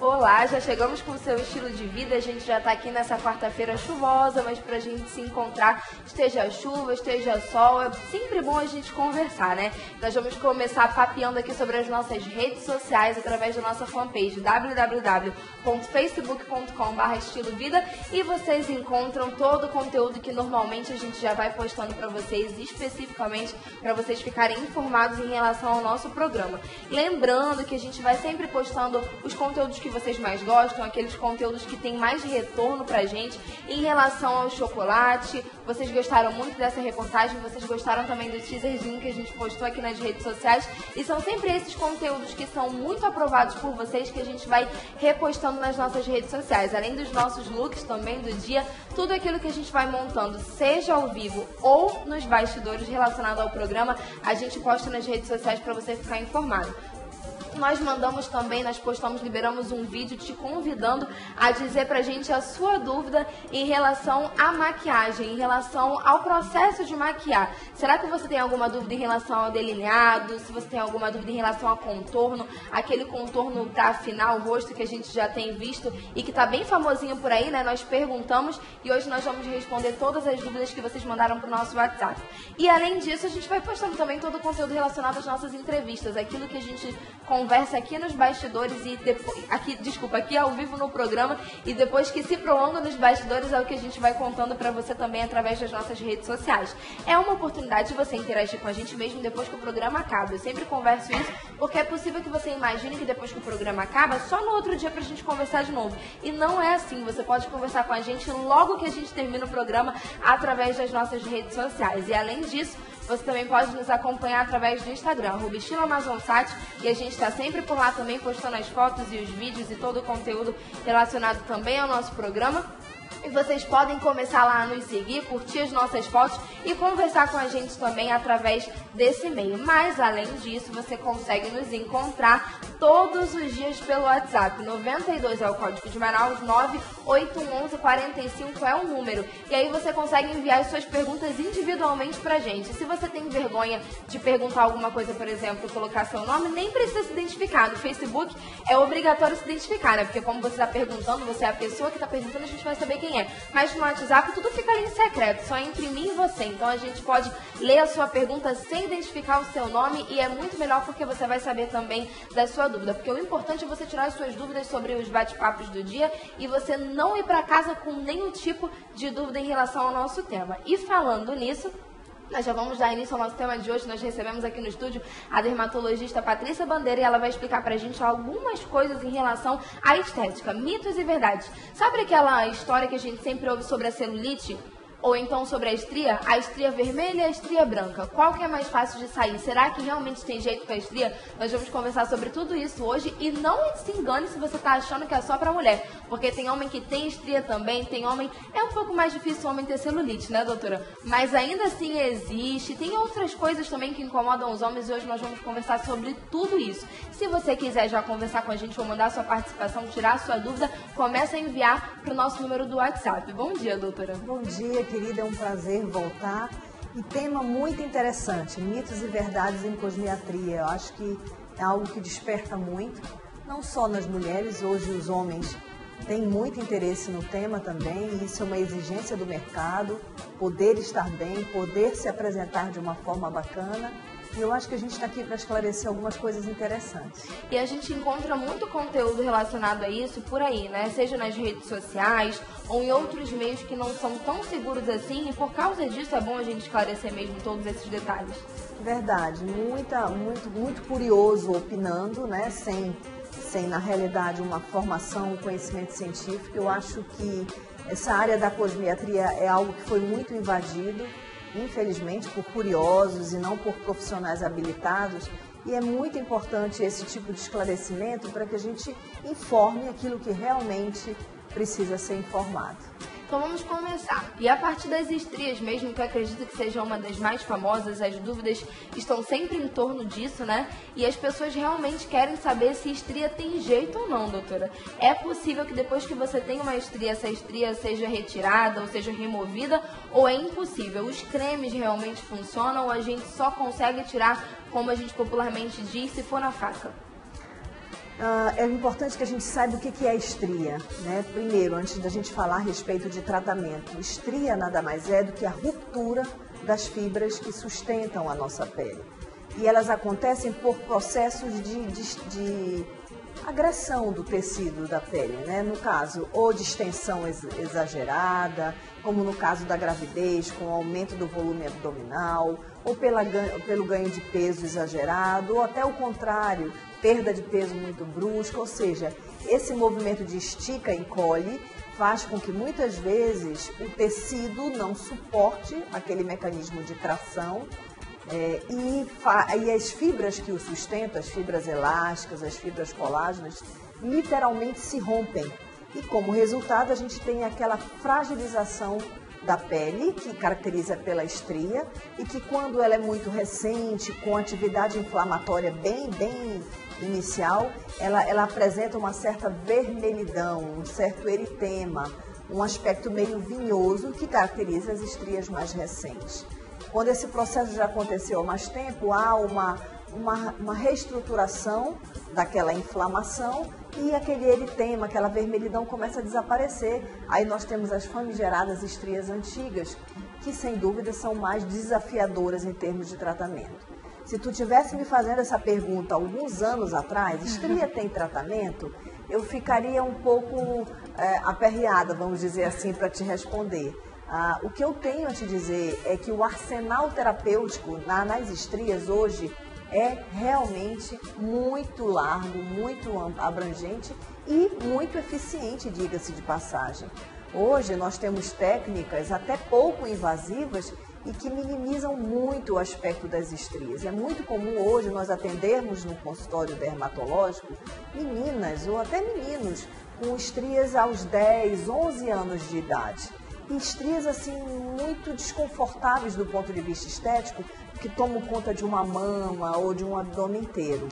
Olá, já chegamos com o seu estilo de vida, a gente já está aqui nessa quarta-feira chuvosa, mas pra gente se encontrar, esteja chuva, esteja sol, é sempre bom a gente conversar, né? Nós vamos começar papeando aqui sobre as nossas redes sociais através da nossa fanpage www.facebook.com/estilovida e vocês encontram todo o conteúdo que normalmente a gente já vai postando para vocês, especificamente para vocês ficarem informados em relação ao nosso programa. Lembrando que a gente vai sempre postando os conteúdos que vocês mais gostam, aqueles conteúdos que tem mais retorno pra gente em relação ao chocolate. Vocês gostaram muito dessa reportagem, vocês gostaram também do teaserzinho que a gente postou aqui nas redes sociais e são sempre esses conteúdos que são muito aprovados por vocês que a gente vai repostando nas nossas redes sociais, além dos nossos looks também do dia, tudo aquilo que a gente vai montando, seja ao vivo ou nos bastidores relacionado ao programa, a gente posta nas redes sociais para você ficar informado. Nós mandamos também, nós postamos, liberamos um vídeo te convidando a dizer pra gente a sua dúvida em relação à maquiagem, em relação ao processo de maquiar. Será que você tem alguma dúvida em relação ao delineado? Se você tem alguma dúvida em relação ao contorno, aquele contorno pra afinar o rosto que a gente já tem visto e que tá bem famosinho por aí, né? Nós perguntamos e hoje nós vamos responder todas as dúvidas que vocês mandaram pro nosso WhatsApp. E além disso, a gente vai postando também todo o conteúdo relacionado às nossas entrevistas, aquilo que a gente conversa aqui nos bastidores e depois, aqui ao vivo no programa e depois que se prolonga nos bastidores é o que a gente vai contando para você também através das nossas redes sociais. É uma oportunidade de você interagir com a gente mesmo depois que o programa acaba. Eu sempre converso isso porque é possível que você imagine que depois que o programa acaba, só no outro dia pra gente conversar de novo. E não é assim, você pode conversar com a gente logo que a gente termina o programa através das nossas redes sociais. E além disso, você também pode nos acompanhar através do Instagram, @estiloamazonsat, e a gente está sempre por lá também postando as fotos e os vídeos e todo o conteúdo relacionado também ao nosso programa. E vocês podem começar lá a nos seguir, curtir as nossas fotos e conversar com a gente também através desse e-mail. Mas, além disso, você consegue nos encontrar todos os dias pelo WhatsApp. 92 é o código de Manaus, 9811145 é o número. E aí você consegue enviar as suas perguntas individualmente pra gente. Se você tem vergonha de perguntar alguma coisa, por exemplo, colocar seu nome, nem precisa se identificar. No Facebook é obrigatório se identificar, né? Porque como você está perguntando, você é a pessoa que está perguntando, a gente vai saber quem é. Mas no WhatsApp tudo fica ali em secreto, só entre mim e você. Então a gente pode ler a sua pergunta sem identificar o seu nome e é muito melhor porque você vai saber também da sua dúvida. Porque o importante é você tirar as suas dúvidas sobre os bate-papos do dia e você não ir para casa com nenhum tipo de dúvida em relação ao nosso tema. E falando nisso, nós já vamos dar início ao nosso tema de hoje. Nós recebemos aqui no estúdio a dermatologista Patrícia Bandeira e ela vai explicar pra gente algumas coisas em relação à estética, mitos e verdades. Sabe aquela história que a gente sempre ouve sobre a celulite? Ou então sobre a estria vermelha e a estria branca. Qual que é mais fácil de sair? Será que realmente tem jeito com a estria? Nós vamos conversar sobre tudo isso hoje e não se engane se você está achando que é só para mulher. Porque tem homem que tem estria também, tem homem... É um pouco mais difícil o homem ter celulite, né, doutora? Mas ainda assim existe. Tem outras coisas também que incomodam os homens e hoje nós vamos conversar sobre tudo isso. Se você quiser já conversar com a gente ou mandar sua participação, tirar a sua dúvida, começa a enviar para o nosso número do WhatsApp. Bom dia, doutora. Bom dia, querida, é um prazer voltar. E tema muito interessante, mitos e verdades em cosmetria. Eu acho que é algo que desperta muito, não só nas mulheres, hoje os homens têm muito interesse no tema também, e isso é uma exigência do mercado, poder estar bem, poder se apresentar de uma forma bacana. E eu acho que a gente está aqui para esclarecer algumas coisas interessantes. E a gente encontra muito conteúdo relacionado a isso por aí, né? Seja nas redes sociais ou em outros meios que não são tão seguros assim. E por causa disso é bom a gente esclarecer mesmo todos esses detalhes. Verdade. Muito curioso opinando, né? Sem na realidade uma formação, um conhecimento científico. Eu acho que essa área da cosmetria é algo que foi muito invadido, infelizmente, por curiosos e não por profissionais habilitados. E é muito importante esse tipo de esclarecimento para que a gente informe aquilo que realmente precisa ser informado. Então vamos começar. E a partir das estrias mesmo, que eu acredito que seja uma das mais famosas, as dúvidas estão sempre em torno disso, né? E as pessoas realmente querem saber se estria tem jeito ou não, doutora. É possível que depois que você tem uma estria, essa estria seja retirada ou seja removida, ou é impossível? Os cremes realmente funcionam ou a gente só consegue tirar, como a gente popularmente diz, se for na faca? É importante que a gente saiba o que é estria, né? Primeiro, antes da gente falar a respeito de tratamento, estria nada mais é do que a ruptura das fibras que sustentam a nossa pele. E elas acontecem por processos de agressão do tecido da pele, né? No caso, ou de extensão exagerada, como no caso da gravidez, com o aumento do volume abdominal, ou pelo ganho de peso exagerado, ou até o contrário, perda de peso muito brusca, ou seja, esse movimento de estica e encolhe faz com que muitas vezes o tecido não suporte aquele mecanismo de tração e as fibras que o sustentam, as fibras elásticas, as fibras colágenas, literalmente se rompem. E como resultado a gente tem aquela fragilização da pele, que caracteriza pela estria, e que quando ela é muito recente, com atividade inflamatória bem inicial, ela apresenta uma certa vermelhidão, um certo eritema, um aspecto meio vinhoso que caracteriza as estrias mais recentes. Quando esse processo já aconteceu há mais tempo, há uma reestruturação daquela inflamação e aquele eritema, aquela vermelhidão começa a desaparecer. Aí nós temos as famigeradas estrias antigas, que sem dúvida são mais desafiadoras em termos de tratamento. Se tu tivesse me fazendo essa pergunta alguns anos atrás, estria tem tratamento? Eu ficaria um pouco aperreada, vamos dizer assim, para te responder. O que eu tenho a te dizer é que o arsenal terapêutico nas estrias hoje é realmente muito largo, muito abrangente e muito eficiente, diga-se de passagem. Hoje nós temos técnicas até pouco invasivas e que minimizam muito o aspecto das estrias. É muito comum hoje nós atendermos no consultório dermatológico meninas ou até meninos com estrias aos 10, 11 anos de idade. E estrias assim muito desconfortáveis do ponto de vista estético, que tomam conta de uma mama ou de um abdômen inteiro.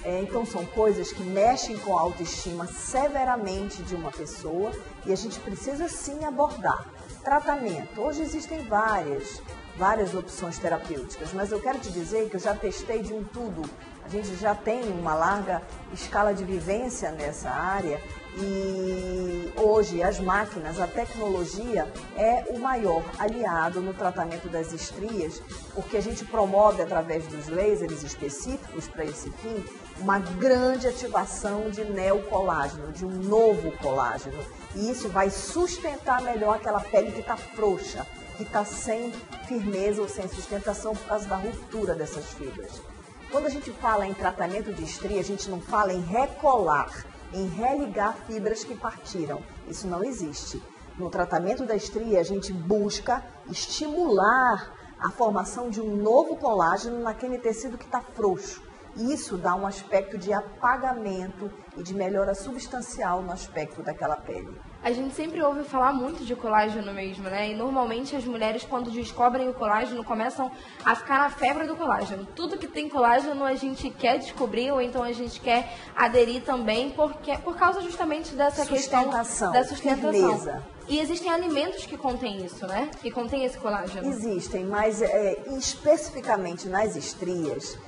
Então são coisas que mexem com a autoestima severamente de uma pessoa e a gente precisa sim abordar. Tratamento. Hoje existem várias opções terapêuticas, mas eu quero te dizer que eu já testei de um tudo. A gente já tem uma larga escala de vivência nessa área e hoje as máquinas, a tecnologia é o maior aliado no tratamento das estrias, porque a gente promove através dos lasers específicos para esse fim uma grande ativação de neocolágeno, de um novo colágeno. E isso vai sustentar melhor aquela pele que está frouxa, que está sem firmeza ou sem sustentação por causa da ruptura dessas fibras. Quando a gente fala em tratamento de estria, a gente não fala em recolar, em religar fibras que partiram. Isso não existe. No tratamento da estria, a gente busca estimular a formação de um novo colágeno naquele tecido que está frouxo. E isso dá um aspecto de apagamento e de melhora substancial no aspecto daquela pele. A gente sempre ouve falar muito de colágeno mesmo, né? E normalmente as mulheres, quando descobrem o colágeno, começam a ficar na febre do colágeno. Tudo que tem colágeno a gente quer descobrir ou então a gente quer aderir também por causa justamente dessa questão da sustentação. Firmeza. E existem alimentos que contêm isso, né? Que contêm esse colágeno. Existem, mas especificamente nas estrias,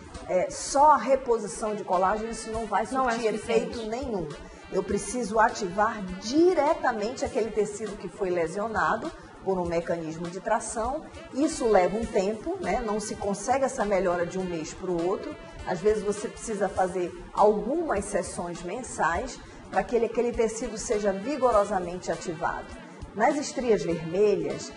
só a reposição de colágeno isso não vai surtir efeito nenhum. Eu preciso ativar diretamente aquele tecido que foi lesionado por um mecanismo de tração. Isso leva um tempo, né? Não se consegue essa melhora de um mês para o outro. Às vezes você precisa fazer algumas sessões mensais para que aquele tecido seja vigorosamente ativado. Nas estrias vermelhas,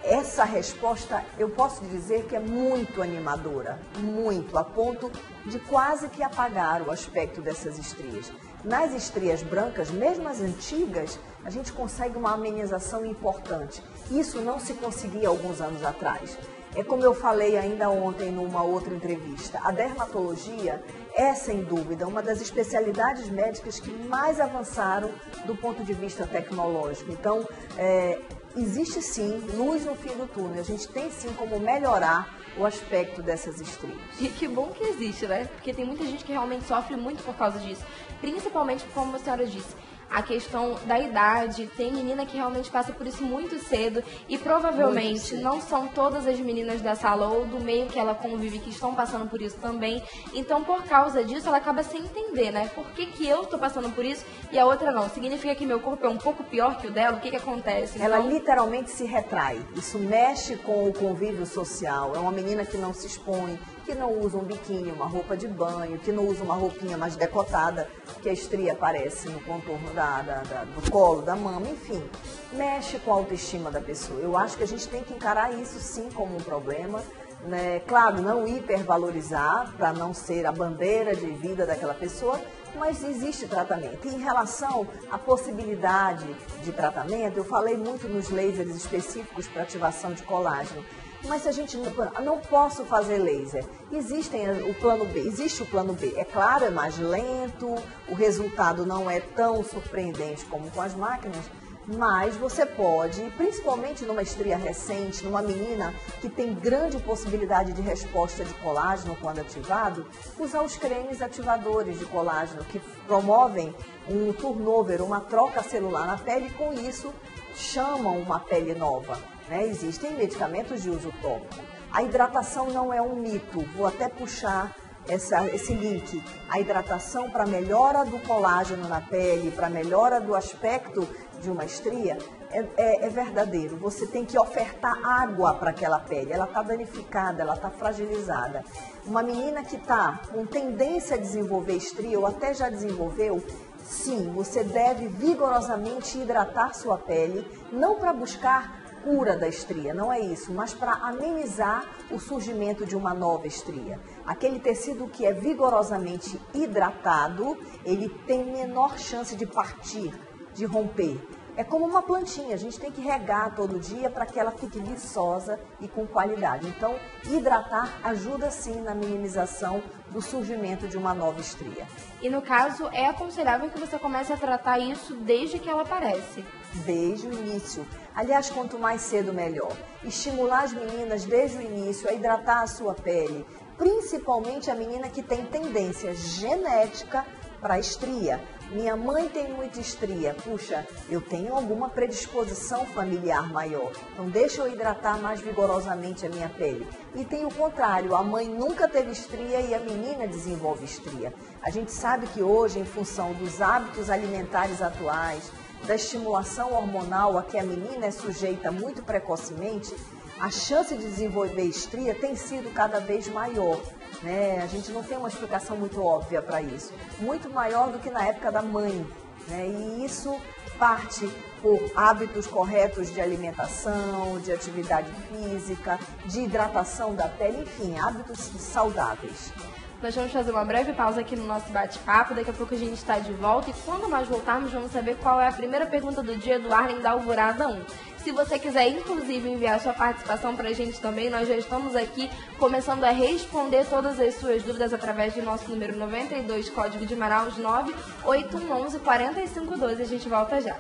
essa resposta eu posso dizer que é muito animadora, muito, a ponto de quase que apagar o aspecto dessas estrias. Nas estrias brancas, mesmo as antigas, a gente consegue uma amenização importante. Isso não se conseguia alguns anos atrás. É como eu falei ainda ontem numa outra entrevista, a dermatologia é, sem dúvida, uma das especialidades médicas que mais avançaram do ponto de vista tecnológico. Então, existe sim luz no fim do túnel. A gente tem sim como melhorar o aspecto dessas estrias. E que bom que existe, né? Porque tem muita gente que realmente sofre muito por causa disso. Principalmente, como a senhora disse, a questão da idade. Tem menina que realmente passa por isso muito cedo e provavelmente não são todas as meninas da sala ou do meio que ela convive que estão passando por isso também. Então, por causa disso, ela acaba sem entender, né? Por que eu estou passando por isso e a outra não? Significa que meu corpo é um pouco pior que o dela? O que acontece? Ela literalmente se retrai. Isso mexe com o convívio social. É uma menina que não se expõe, que não usa um biquíni, uma roupa de banho, que não usa uma roupinha mais decotada, que a estria aparece no contorno do colo, da mama, enfim. Mexe com a autoestima da pessoa. Eu acho que a gente tem que encarar isso sim como um problema, né? Claro, não hipervalorizar para não ser a bandeira de vida daquela pessoa, mas existe tratamento. E em relação à possibilidade de tratamento, eu falei muito nos lasers específicos para ativação de colágeno. Mas se a gente não posso fazer laser, existe o plano B. É claro, é mais lento, o resultado não é tão surpreendente como com as máquinas, mas você pode, principalmente numa estria recente, numa menina que tem grande possibilidade de resposta de colágeno quando ativado, usar os cremes ativadores de colágeno que promovem um turnover, uma troca celular na pele e com isso chamam uma pele nova. Né? Existem medicamentos de uso tópico. A hidratação não é um mito. Vou até puxar esse link. A hidratação para melhora do colágeno na pele, para melhora do aspecto de uma estria, é verdadeiro. Você tem que ofertar água para aquela pele. Ela está danificada, ela está fragilizada. Uma menina que está com tendência a desenvolver estria ou até já desenvolveu, sim, você deve vigorosamente hidratar sua pele, não para buscar cura da estria, não é isso, mas para amenizar o surgimento de uma nova estria. Aquele tecido que é vigorosamente hidratado, ele tem menor chance de partir, de romper. É como uma plantinha, a gente tem que regar todo dia para que ela fique viçosa e com qualidade. Então, hidratar ajuda sim na minimização do surgimento de uma nova estria. E no caso, é aconselhável que você comece a tratar isso desde que ela aparece? Desde o início. Aliás, quanto mais cedo, melhor. Estimular as meninas desde o início a hidratar a sua pele, principalmente a menina que tem tendência genética para estria. Minha mãe tem muita estria. Puxa, eu tenho alguma predisposição familiar maior. Então, deixa eu hidratar mais vigorosamente a minha pele. E tem o contrário, a mãe nunca teve estria e a menina desenvolve estria. A gente sabe que hoje, em função dos hábitos alimentares atuais, da estimulação hormonal a que a menina é sujeita muito precocemente, a chance de desenvolver estria tem sido cada vez maior. Né? A gente não tem uma explicação muito óbvia para isso. Muito maior do que na época da mãe. Né? E isso parte por hábitos corretos de alimentação, de atividade física, de hidratação da pele, enfim, hábitos saudáveis. Nós vamos fazer uma breve pausa aqui no nosso bate-papo, daqui a pouco a gente está de volta e quando nós voltarmos vamos saber qual é a primeira pergunta do dia do Arlen da Alvorada 1. Se você quiser, inclusive, enviar sua participação para a gente também, nós já estamos aqui começando a responder todas as suas dúvidas através do nosso número 92, código de Manaus 98111 4512. A gente volta já.